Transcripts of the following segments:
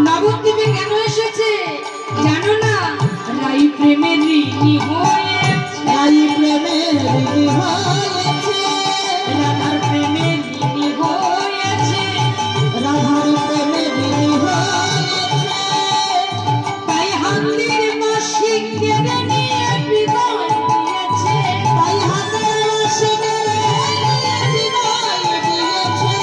নবদ্বীপে কেন এসেছে জানো না? রাই প্রেমের ঋণী হয়েছে, রাই প্রেমের ঋণী হয়েছে, রাধার প্রেমের ঋণী হয়েছে, রাধার প্রেমের ঋণী হয়েছে। তাই হাতের বাঁশি কেড়ে নিয়ে বিদায় দিয়েছে, তাই হাতের বাঁশি কেড়ে নিয়ে বিদায় দিয়েছে,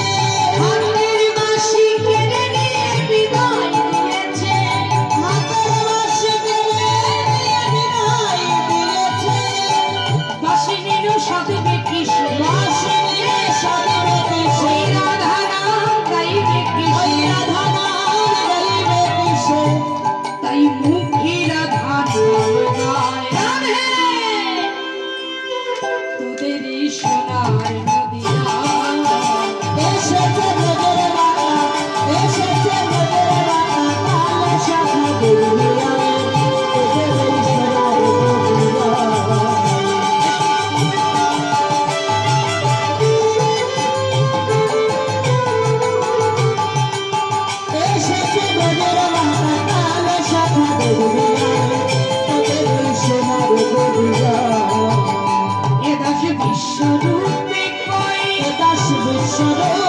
হাতের বাঁশি কেড়ে নিয়ে বিদায় দিয়েছে, হাতের বাঁশি কেড়ে নিয়ে বিদায় দিয়েছে। বাঁশি নিল সাধবে কিসে, বাঁশি নিল সাধবে কিসে, রাধা নাম গাইবে কিসে, রাধা নাম গাইবে কিসে। তাই মুখে রাধা নাম গায়, রাধে তোদের সোনার নদিয়া এসেছে তোদের বাবা, এসেছে তোদের বাবা, কালে শাখা দুনিয়া তোদের সোনার নদিয়া। এসেছে তোদের বাবা, কালে শাখা দুনিয়া তোদের সোনার নদিয়া। এ দাস বিশ্বরূপে কয়, এ দাস বিশ্বরূপে